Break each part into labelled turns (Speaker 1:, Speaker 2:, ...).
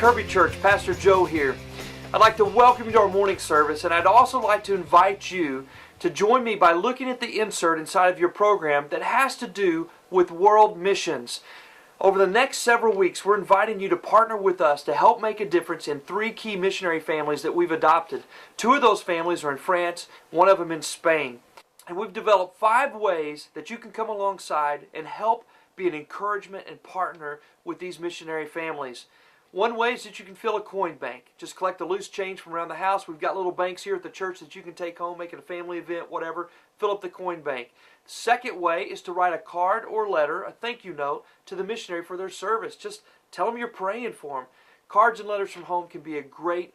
Speaker 1: Kirby Church, Pastor Joe here. I'd like to welcome you to our morning service, and I'd also like to invite you to join me by looking at the insert inside of your program that has to do with world missions. Over the next several weeks, we're inviting you to partner with us to help make a difference in 3 key missionary families that we've adopted. 2 of those families are in France, 1 of them in Spain. And we've developed 5 ways that you can come alongside and help be an encouragement and partner with these missionary families. One way is that you can fill a coin bank. Just collect the loose change from around the house. We've got little banks here at the church that you can take home, make it a family event, whatever. Fill up the coin bank. The second way is to write a card or letter, a thank you note, to the missionary for their service. Just tell them you're praying for them. Cards and letters from home can be a great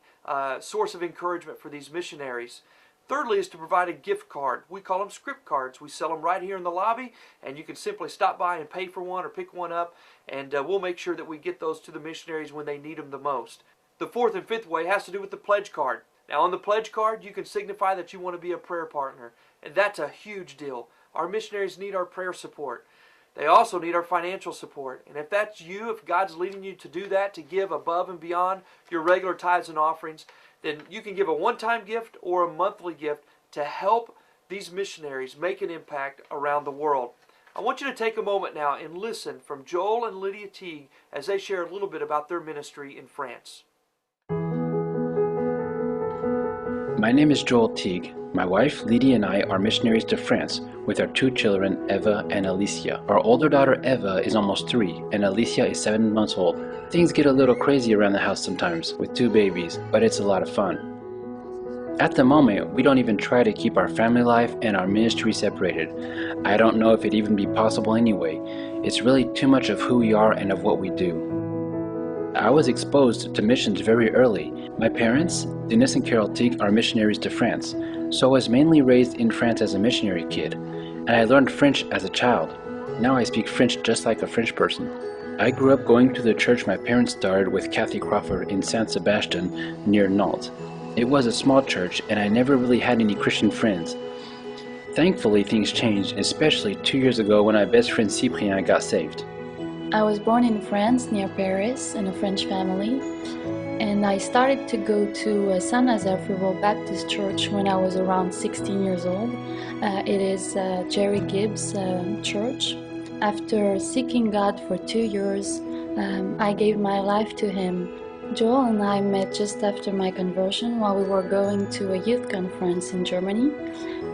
Speaker 1: source of encouragement for these missionaries. Thirdly is to provide a gift card. We call them script cards. We sell them right here in the lobby, and you can simply stop by and pay for one or pick one up, and we'll make sure that we get those to the missionaries when they need them the most. The fourth and fifth way has to do with the pledge card. Now on the pledge card, you can signify that you want to be a prayer partner, and that's a huge deal. Our missionaries need our prayer support. They also need our financial support. And if that's you, if God's leading you to do that, to give above and beyond your regular tithes and offerings, then you can give a one-time gift or a monthly gift to help these missionaries make an impact around the world. I want you to take a moment now and listen from Joel and Lydia Teague as they share a little bit about their ministry in France.
Speaker 2: My name is Joel Teague. My wife, Lydia, and I are missionaries to France with our 2 children, Eva and Alicia. Our older daughter, Eva, is almost 3, and Alicia is 7 months old. Things get a little crazy around the house sometimes with 2 babies, but it's a lot of fun. At the moment, we don't even try to keep our family life and our ministry separated. I don't know if it'd even be possible anyway. It's really too much of who we are and of what we do. I was exposed to missions very early. My parents, Dennis and Carol Teague, are missionaries to France, so I was mainly raised in France as a missionary kid, and I learned French as a child. Now I speak French just like a French person. I grew up going to the church my parents started with Kathy Crawford in Saint Sebastian near Nantes. It was a small church, and I never really had any Christian friends. Thankfully, things changed, especially 2 years ago when my best friend Cyprien got saved.
Speaker 3: I was born in France, near Paris, in a French family, and I started to go to Saint-Nazaire Free Will Baptist Church when I was around 16 years old. It is Jerry Gibbs' church. After seeking God for 2 years, I gave my life to Him. Joel and I met just after my conversion while we were going to a youth conference in Germany.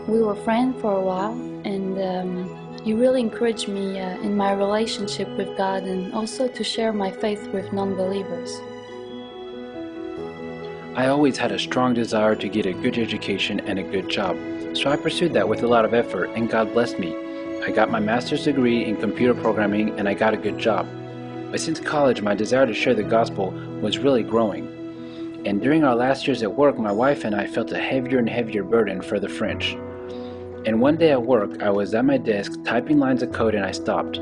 Speaker 3: We were friends for a while, and he really encouraged me in my relationship with God and also to share my faith with non-believers.
Speaker 2: I always had a strong desire to get a good education and a good job, so I pursued that with a lot of effort, and God blessed me. I got my master's degree in computer programming, and I got a good job. But since college, my desire to share the gospel was really growing. And during our last years at work, my wife and I felt a heavier and heavier burden for the French. And one day at work, I was at my desk typing lines of code, and I stopped.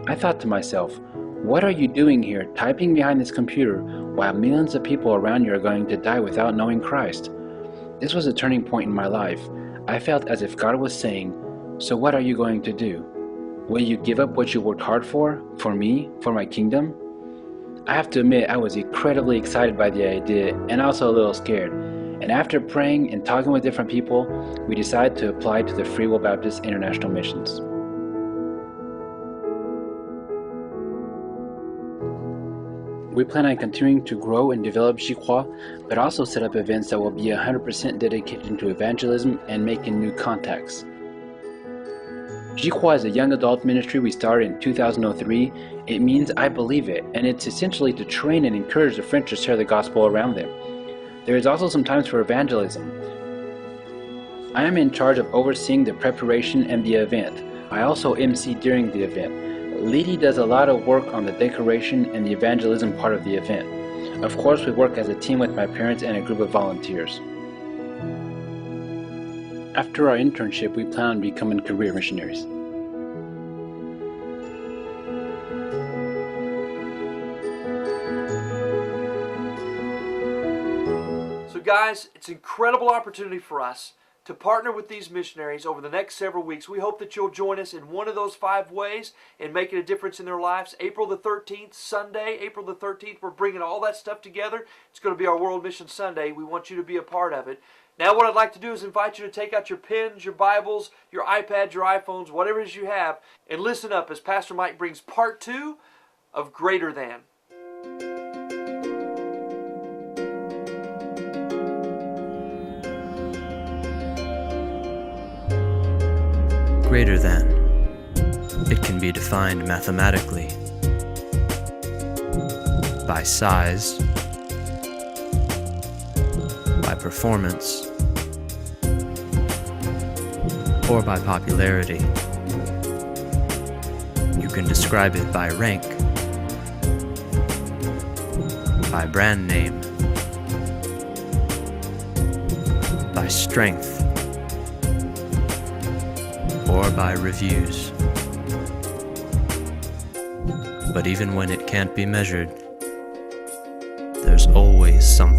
Speaker 2: I thought to myself, what are you doing here typing behind this computer while millions of people around you are going to die without knowing Christ? This was a turning point in my life. I felt as if God was saying, so what are you going to do? Will you give up what you worked hard for me, for my kingdom? I have to admit, I was incredibly excited by the idea and also a little scared. And after praying and talking with different people, we decided to apply to the Free Will Baptist International Missions. We plan on continuing to grow and develop J'y Crois, but also set up events that will be 100% dedicated to evangelism and making new contacts. J'y Crois is a young adult ministry we started in 2003. It means I believe it, and it's essentially to train and encourage the French to share the gospel around them. There is also some times for evangelism. I am in charge of overseeing the preparation and the event. I also MC during the event. Lydia does a lot of work on the decoration and the evangelism part of the event. Of course, we work as a team with my parents and a group of volunteers. After our internship, we plan on becoming career missionaries.
Speaker 1: So guys, it's an incredible opportunity for us to partner with these missionaries over the next several weeks. We hope that you'll join us in one of those 5 ways in making a difference in their lives. April the 13th, Sunday, April the 13th, we're bringing all that stuff together. It's going to be our World Mission Sunday. We want you to be a part of it. Now what I'd like to do is invite you to take out your pens, your Bibles, your iPads, your iPhones, whatever it is you have, and listen up as Pastor Mike brings part 2 of Greater Than.
Speaker 4: Greater than. It can be defined mathematically by size, by performance, or by popularity. You can describe it by rank, by brand name, by strength, or by reviews. But even when it can't be measured, there's always something